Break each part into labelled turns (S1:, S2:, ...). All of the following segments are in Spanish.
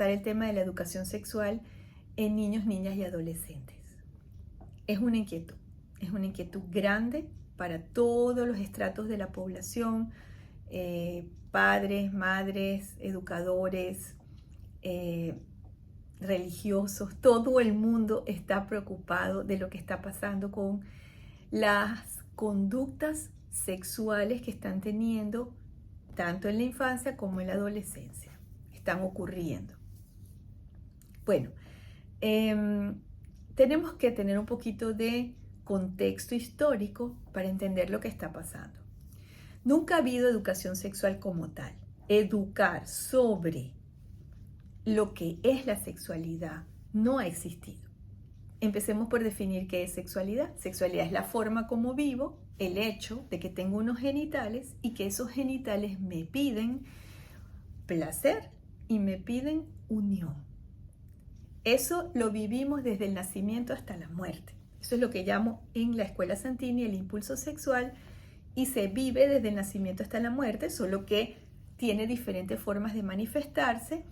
S1: tratar el tema de la educación sexual en niños, niñas y adolescentes. Es una inquietud grande para todos los estratos de la población, padres, madres, educadores, religiosos, todo el mundo está preocupado de lo que está pasando con las conductas sexuales que están teniendo tanto en la infancia como en la adolescencia. Están ocurriendo. Bueno, tenemos que tener un poquito de contexto histórico para entender lo que está pasando. Nunca ha habido educación sexual como tal. Educar sobre lo que es la sexualidad no ha existido. Empecemos por definir qué es sexualidad. Sexualidad es la forma como vivo, el hecho de que tengo unos genitales y que esos genitales me piden placer y me piden unión. Eso lo vivimos desde el nacimiento hasta la muerte. Eso es lo que llamo en la Escuela Santini el impulso sexual y se vive desde el nacimiento hasta la muerte, solo que tiene diferentes formas de manifestarse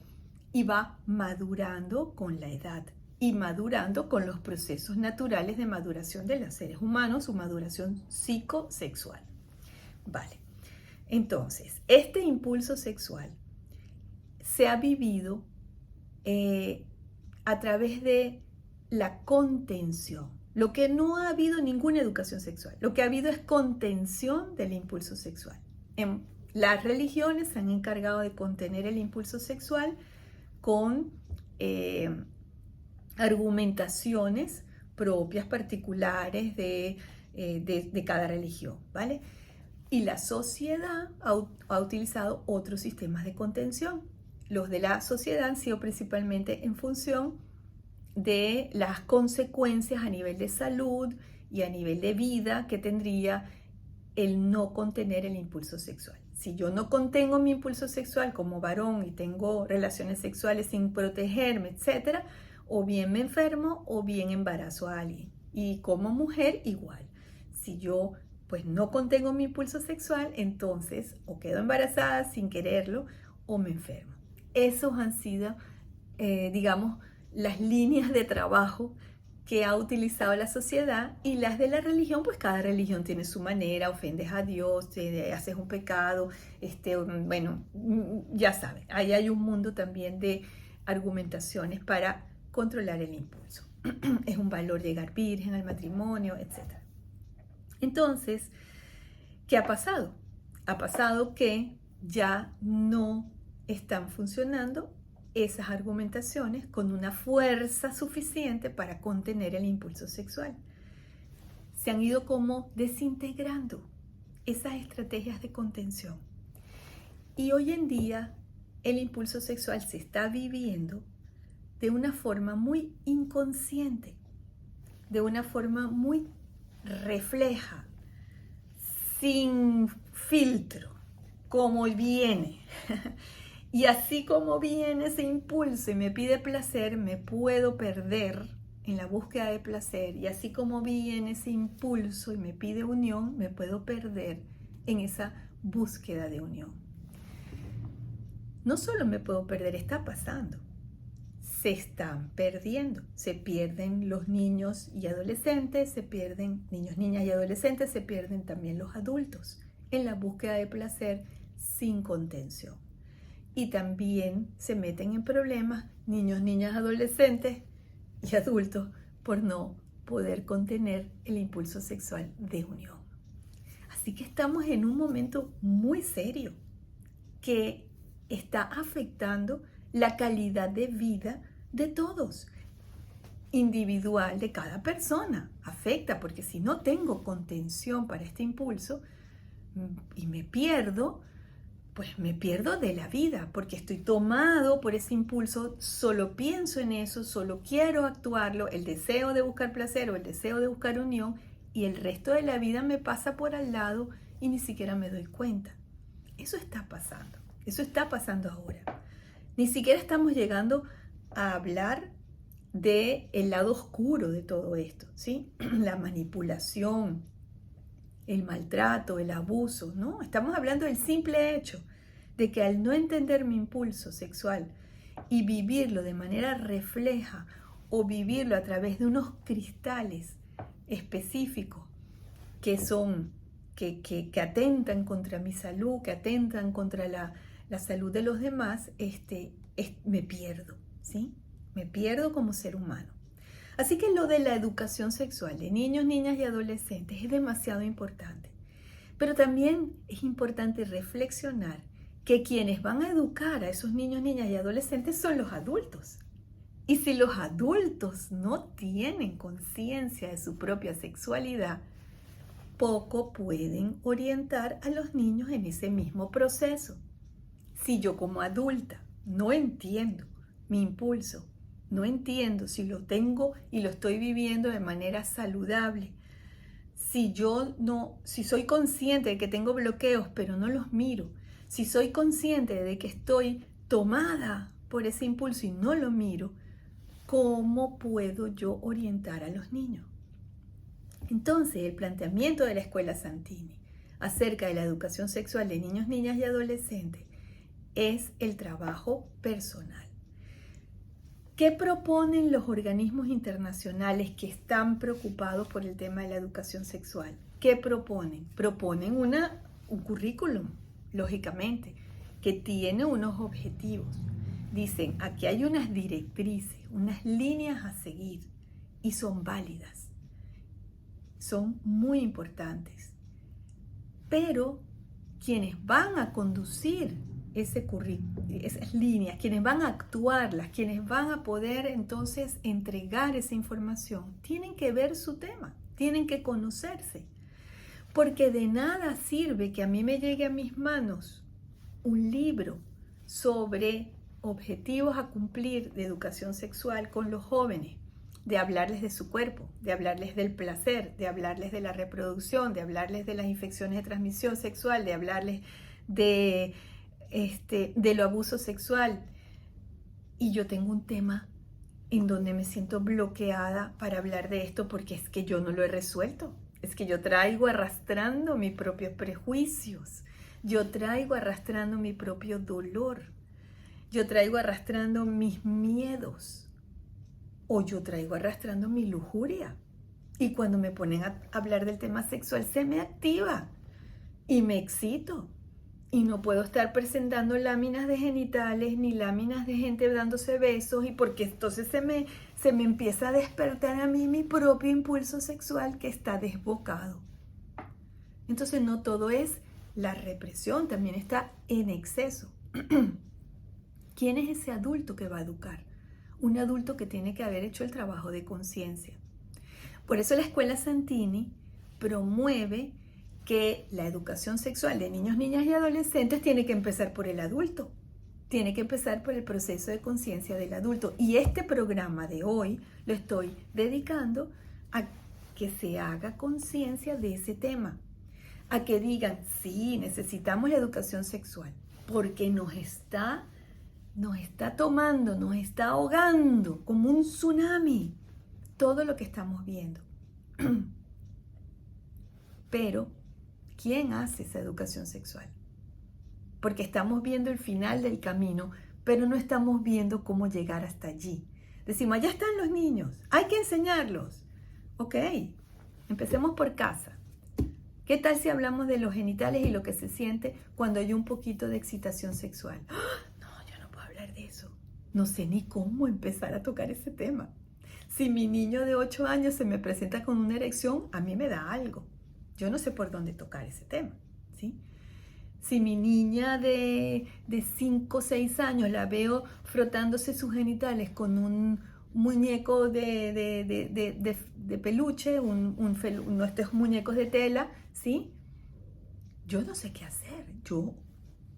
S1: y va madurando con la edad y madurando con los procesos naturales de maduración de los seres humanos, su maduración psicosexual. Vale, entonces, este impulso sexual se ha vivido a través de la contención. Lo que no ha habido ninguna educación sexual, lo que ha habido es contención del impulso sexual. Las religiones se han encargado de contener el impulso sexual con argumentaciones propias, particulares de cada religión, ¿vale? Y la sociedad ha utilizado otros sistemas de contención. Los de la sociedad han sido principalmente en función de las consecuencias a nivel de salud y a nivel de vida que tendría el no contener el impulso sexual. Si yo no contengo mi impulso sexual como varón y tengo relaciones sexuales sin protegerme, etc., o bien me enfermo o bien embarazo a alguien. Y como mujer igual. Si yo pues no contengo mi impulso sexual, entonces o quedo embarazada sin quererlo o me enfermo. Esos han sido, digamos, las líneas de trabajo que ha utilizado la sociedad, y las de la religión, pues cada religión tiene su manera, ofendes a Dios, haces un pecado, bueno, ya saben, ahí hay un mundo también de argumentaciones para controlar el impulso. Es un valor llegar virgen al matrimonio, etc. Entonces, ¿qué ha pasado? Ha pasado que ya no están funcionando esas argumentaciones con una fuerza suficiente para contener el impulso sexual. Se han ido como desintegrando esas estrategias de contención. Y hoy en día el impulso sexual se está viviendo de una forma muy inconsciente, de una forma muy refleja, sin filtro, como viene. Y así como viene ese impulso y me pide placer, me puedo perder en la búsqueda de placer. Y así como viene ese impulso y me pide unión, me puedo perder en esa búsqueda de unión. No solo me puedo perder, está pasando. Se están perdiendo. Se pierden los niños y adolescentes, se pierden niños, niñas y adolescentes, se pierden también los adultos en la búsqueda de placer sin contención. Y también se meten en problemas niños, niñas, adolescentes y adultos por no poder contener el impulso sexual de unión. Así que estamos en un momento muy serio que está afectando la calidad de vida de todos, individual de cada persona. Afecta porque si no tengo contención para este impulso y me pierdo, pues me pierdo de la vida, porque estoy tomado por ese impulso, solo pienso en eso, solo quiero actuarlo, el deseo de buscar placer o el deseo de buscar unión, y el resto de la vida me pasa por al lado y ni siquiera me doy cuenta. Eso está pasando ahora. Ni siquiera estamos llegando a hablar del lado oscuro de todo esto, ¿sí? La manipulación, el maltrato, el abuso, ¿no? Estamos hablando del simple hecho de que al no entender mi impulso sexual y vivirlo de manera refleja o vivirlo a través de unos cristales específicos que son, que atentan contra mi salud, que atentan contra la salud de los demás, me pierdo, ¿sí? Me pierdo como ser humano. Así que lo de la educación sexual de niños, niñas y adolescentes es demasiado importante. Pero también es importante reflexionar que quienes van a educar a esos niños, niñas y adolescentes son los adultos. Y si los adultos no tienen conciencia de su propia sexualidad, poco pueden orientar a los niños en ese mismo proceso. Si yo como adulta no entiendo mi impulso, no entiendo si lo tengo y lo estoy viviendo de manera saludable, si soy consciente de que tengo bloqueos pero no los miro, si soy consciente de que estoy tomada por ese impulso y no lo miro, ¿cómo puedo yo orientar a los niños? Entonces, el planteamiento de la Escuela Santini acerca de la educación sexual de niños, niñas y adolescentes es el trabajo personal. ¿Qué proponen los organismos internacionales que están preocupados por el tema de la educación sexual? ¿Qué proponen? Proponen un currículum, lógicamente, que tiene unos objetivos. Dicen, aquí hay unas directrices, unas líneas a seguir y son válidas. Son muy importantes. Pero quienes van a conducir esas líneas, quienes van a actuarlas, quienes van a poder entonces entregar esa información, tienen que ver su tema, tienen que conocerse. Porque de nada sirve que a mí me llegue a mis manos un libro sobre objetivos a cumplir de educación sexual con los jóvenes, de hablarles de su cuerpo, de hablarles del placer, de hablarles de la reproducción, de hablarles de las infecciones de transmisión sexual, de hablarles de lo abuso sexual. Y yo tengo un tema en donde me siento bloqueada para hablar de esto porque es que yo no lo he resuelto. Es que yo traigo arrastrando mis propios prejuicios. Yo traigo arrastrando mi propio dolor. Yo traigo arrastrando mis miedos. O yo traigo arrastrando mi lujuria. Y cuando me ponen a hablar del tema sexual se me activa y me excito. Y no puedo estar presentando láminas de genitales ni láminas de gente dándose besos, y porque entonces se me empieza a despertar a mí mi propio impulso sexual que está desbocado. Entonces no todo es la represión, también está en exceso. ¿Quién es ese adulto que va a educar? Un adulto que tiene que haber hecho el trabajo de conciencia. Por eso la Escuela Santini promueve que la educación sexual de niños, niñas y adolescentes tiene que empezar por el adulto, tiene que empezar por el proceso de conciencia del adulto. Y este programa de hoy lo estoy dedicando a que se haga conciencia de ese tema, a que digan, sí, necesitamos la educación sexual, porque nos está tomando, nos está ahogando como un tsunami todo lo que estamos viendo. Pero ¿quién hace esa educación sexual? Porque estamos viendo el final del camino, pero no estamos viendo cómo llegar hasta allí. Decimos, allá están los niños, hay que enseñarlos. Ok, empecemos por casa. ¿Qué tal si hablamos de los genitales y lo que se siente cuando hay un poquito de excitación sexual? No, yo no puedo hablar de eso. No sé ni cómo empezar a tocar ese tema. Si mi niño de 8 años se me presenta con una erección, a mí me da algo. Yo no sé por dónde tocar ese tema, ¿sí? Si mi niña de 5 o 6 años la veo frotándose sus genitales con un muñeco de peluche, estos muñecos de tela, ¿sí? Yo no sé qué hacer. Yo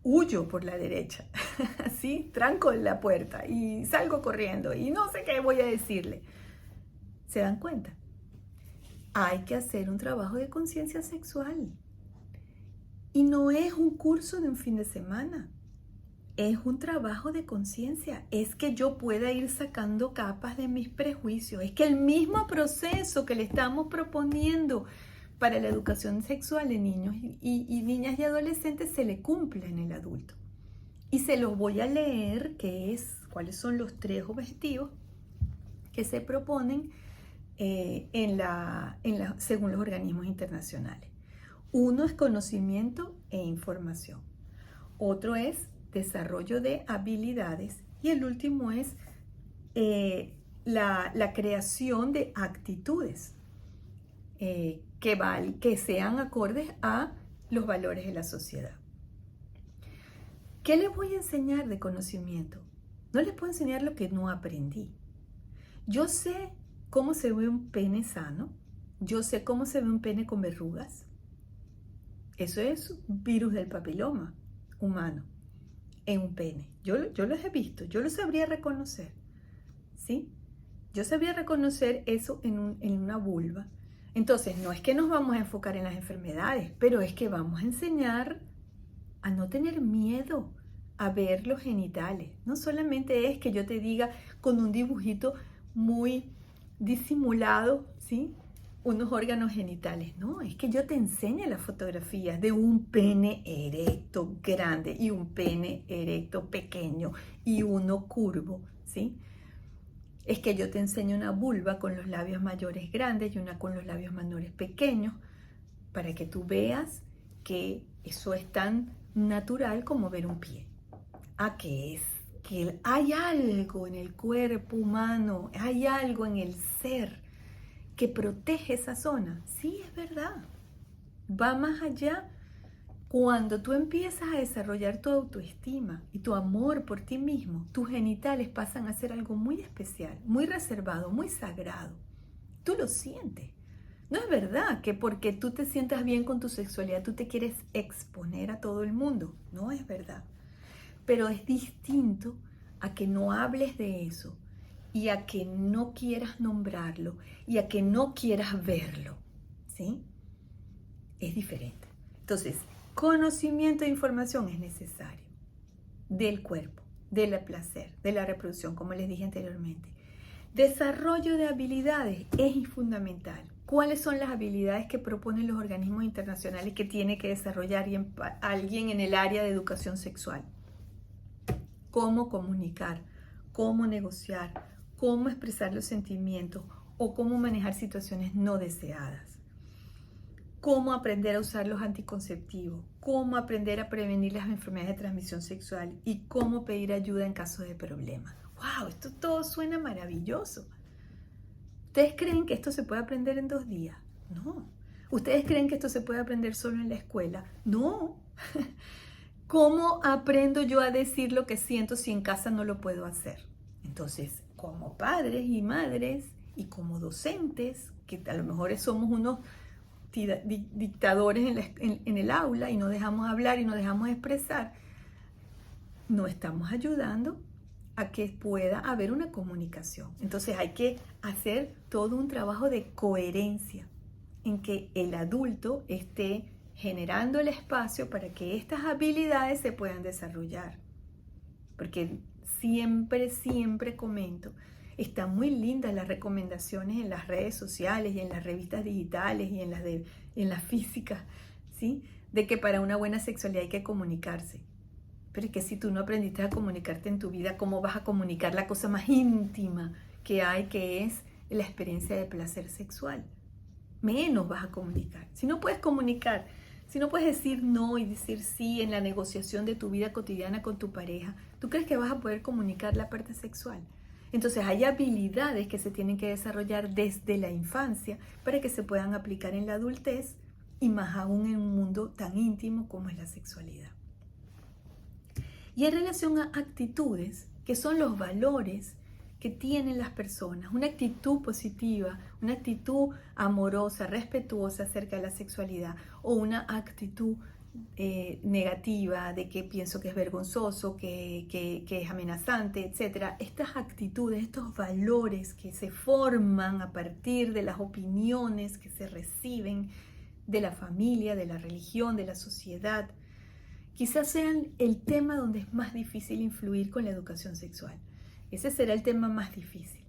S1: huyo por la derecha, ¿sí? Tranco la puerta y salgo corriendo y no sé qué voy a decirle. ¿Se dan cuenta? Hay que hacer un trabajo de conciencia sexual. Y no es un curso de un fin de semana. Es un trabajo de conciencia. Es que yo pueda ir sacando capas de mis prejuicios. Es que el mismo proceso que le estamos proponiendo para la educación sexual de niños y niñas y adolescentes se le cumple en el adulto. Y se los voy a leer, que es cuáles son los 3 objetivos que se proponen según los organismos internacionales. Uno es conocimiento e información. Otro es desarrollo de habilidades. Y el último es la creación de actitudes que sean acordes a los valores de la sociedad. ¿Qué les voy a enseñar de conocimiento? No les puedo enseñar lo que no aprendí. Yo sé cómo se ve un pene sano. Yo sé cómo se ve un pene con verrugas. Eso es un virus del papiloma humano en un pene. Yo los he visto, yo lo sabría reconocer. ¿Sí? Yo sabría reconocer eso en una vulva. Entonces, no es que nos vamos a enfocar en las enfermedades, pero es que vamos a enseñar a no tener miedo a ver los genitales. No solamente es que yo te diga con un dibujito muy disimulado, ¿sí?, unos órganos genitales. No, es que yo te enseñe las fotografías de un pene erecto grande y un pene erecto pequeño y uno curvo, ¿sí? Es que yo te enseño una vulva con los labios mayores grandes y una con los labios menores pequeños, para que tú veas que eso es tan natural como ver un pie. ¿A qué es? Que hay algo en el cuerpo humano, hay algo en el ser que protege esa zona. Sí, es verdad. Va más allá. Cuando tú empiezas a desarrollar tu autoestima y tu amor por ti mismo, tus genitales pasan a ser algo muy especial, muy reservado, muy sagrado. Tú lo sientes. No es verdad que porque tú te sientas bien con tu sexualidad, tú te quieres exponer a todo el mundo. No es verdad. Pero es distinto a que no hables de eso y a que no quieras nombrarlo y a que no quieras verlo. ¿Sí? Es diferente. Entonces, conocimiento e información es necesario del cuerpo, del placer, de la reproducción, como les dije anteriormente. Desarrollo de habilidades es fundamental. ¿Cuáles son las habilidades que proponen los organismos internacionales que tiene que desarrollar alguien en el área de educación sexual? Cómo comunicar, cómo negociar, cómo expresar los sentimientos o cómo manejar situaciones no deseadas. Cómo aprender a usar los anticonceptivos, cómo aprender a prevenir las enfermedades de transmisión sexual y cómo pedir ayuda en caso de problemas. ¡Wow! Esto todo suena maravilloso. ¿Ustedes creen que esto se puede aprender en 2 días? No. ¿Ustedes creen que esto se puede aprender solo en la escuela? No. ¿Cómo aprendo yo a decir lo que siento si en casa no lo puedo hacer? Entonces, como padres y madres y como docentes, que a lo mejor somos unos dictadores en el aula y no dejamos hablar y no dejamos expresar, no estamos ayudando a que pueda haber una comunicación. Entonces hay que hacer todo un trabajo de coherencia en que el adulto esté generando el espacio para que estas habilidades se puedan desarrollar. Porque siempre comento, están muy lindas las recomendaciones en las redes sociales y en las revistas digitales y en las físicas, ¿sí?, de que para una buena sexualidad hay que comunicarse. Pero es que si tú no aprendiste a comunicarte en tu vida, ¿cómo vas a comunicar la cosa más íntima que hay, que es la experiencia de placer sexual? Menos vas a comunicar. Si no puedes comunicar, si no puedes decir no y decir sí en la negociación de tu vida cotidiana con tu pareja, ¿tú crees que vas a poder comunicar la parte sexual? Entonces hay habilidades que se tienen que desarrollar desde la infancia para que se puedan aplicar en la adultez y más aún en un mundo tan íntimo como es la sexualidad. Y en relación a actitudes, que son los valores que tienen las personas, una actitud positiva, una actitud amorosa, respetuosa acerca de la sexualidad, o una actitud negativa de que pienso que es vergonzoso, que es amenazante, etc. Estas actitudes, estos valores que se forman a partir de las opiniones que se reciben de la familia, de la religión, de la sociedad, quizás sean el tema donde es más difícil influir con la educación sexual. Ese será el tema más difícil,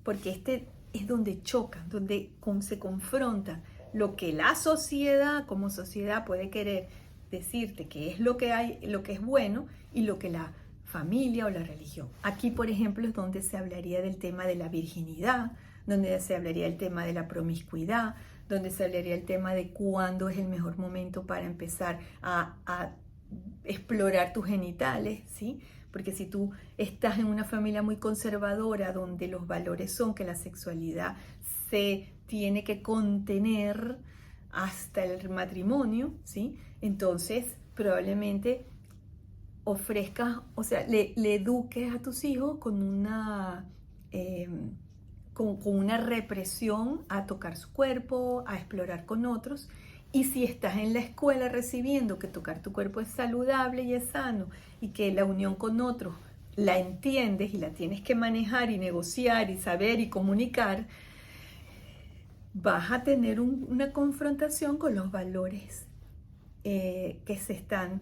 S1: porque este es donde chocan, donde se confronta lo que la sociedad como sociedad puede querer decirte que es lo que hay, lo que es bueno, y lo que la familia o la religión. Aquí, por ejemplo, es donde se hablaría del tema de la virginidad, donde se hablaría del tema de la promiscuidad, donde se hablaría el tema de cuándo es el mejor momento para empezar a explorar tus genitales, ¿sí? Porque si tú estás en una familia muy conservadora donde los valores son que la sexualidad se tiene que contener hasta el matrimonio, ¿sí? Entonces probablemente ofrezcas, o sea, le eduques a tus hijos con una represión a tocar su cuerpo, a explorar con otros. Y si estás en la escuela recibiendo que tocar tu cuerpo es saludable y es sano y que la unión con otros la entiendes y la tienes que manejar y negociar y saber y comunicar, vas a tener una confrontación con los valores que se están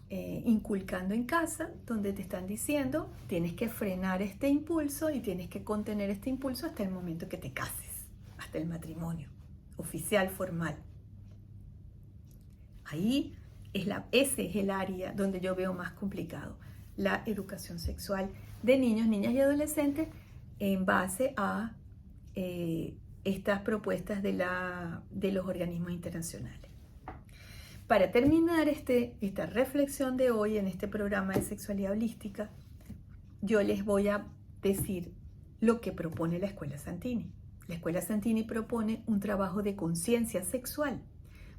S1: inculcando en casa, donde te están diciendo tienes que frenar este impulso y tienes que contener este impulso hasta el momento que te cases, hasta el matrimonio oficial, formal. Ahí ese es el área donde yo veo más complicado, la educación sexual de niños, niñas y adolescentes en base a estas propuestas de los organismos internacionales. Para terminar esta reflexión de hoy en este programa de sexualidad holística, yo les voy a decir lo que propone la Escuela Santini. La Escuela Santini propone un trabajo de conciencia sexual,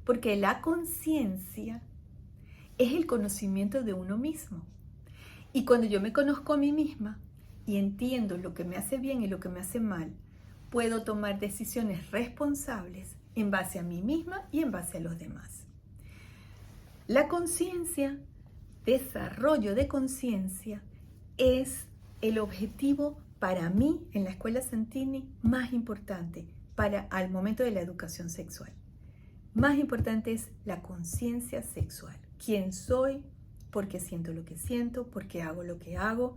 S1: porque la conciencia es el conocimiento de uno mismo. Y cuando yo me conozco a mí misma y entiendo lo que me hace bien y lo que me hace mal, puedo tomar decisiones responsables en base a mí misma y en base a los demás. La conciencia, desarrollo de conciencia, es el objetivo para mí en la Escuela Santini más importante al momento de la educación sexual. Más importante es la conciencia sexual. ¿Quién soy? ¿Por qué siento lo que siento? ¿Por qué hago lo que hago?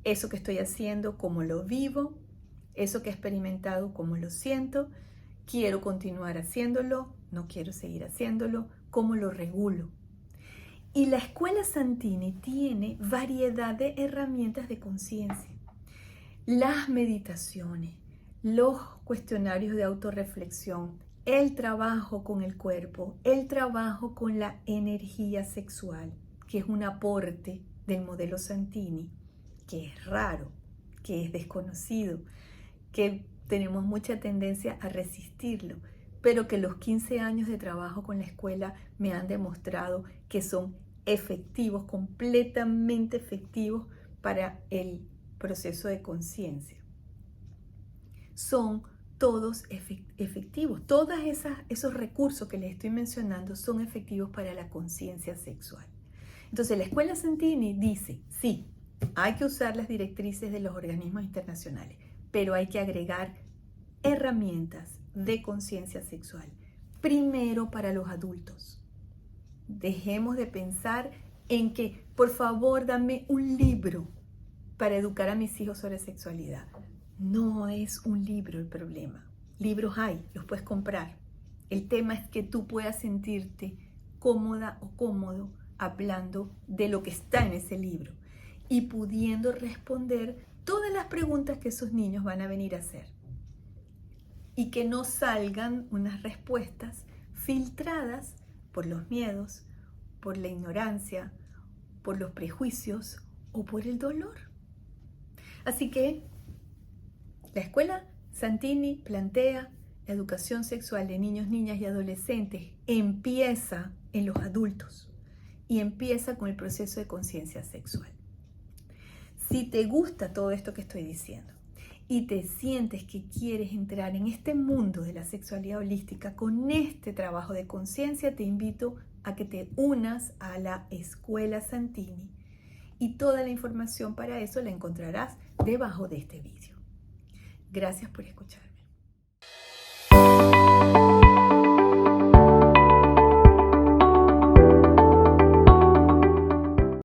S1: Eso que estoy haciendo, ¿cómo lo vivo? Eso que he experimentado, ¿cómo lo siento? ¿Quiero continuar haciéndolo? ¿No quiero seguir haciéndolo? ¿Cómo lo regulo? Y la Escuela Santini tiene variedad de herramientas de conciencia. Las meditaciones, los cuestionarios de autorreflexión, el trabajo con el cuerpo, el trabajo con la energía sexual, que es un aporte del modelo Santini, que es raro, que es desconocido, que tenemos mucha tendencia a resistirlo, pero que los 15 años de trabajo con la escuela me han demostrado que son efectivos, completamente efectivos para el proceso de conciencia. Son todos efectivos. Todos esos recursos que les estoy mencionando son efectivos para la conciencia sexual. Entonces, la Escuela Santini dice, sí, hay que usar las directrices de los organismos internacionales, pero hay que agregar herramientas de conciencia sexual. Primero para los adultos. Dejemos de pensar en que, por favor, dame un libro para educar a mis hijos sobre sexualidad. No es un libro el problema. Libros hay, los puedes comprar. El tema es que tú puedas sentirte cómoda o cómodo hablando de lo que está en ese libro y pudiendo responder todas las preguntas que esos niños van a venir a hacer. Y que no salgan unas respuestas filtradas por los miedos, por la ignorancia, por los prejuicios o por el dolor. Así que la Escuela Santini plantea la educación sexual de niños, niñas y adolescentes. Empieza en los adultos y empieza con el proceso de conciencia sexual. Si te gusta todo esto que estoy diciendo y te sientes que quieres entrar en este mundo de la sexualidad holística con este trabajo de conciencia, te invito a que te unas a la Escuela Santini y toda la información para eso la encontrarás debajo de este vídeo. Gracias por escuchar.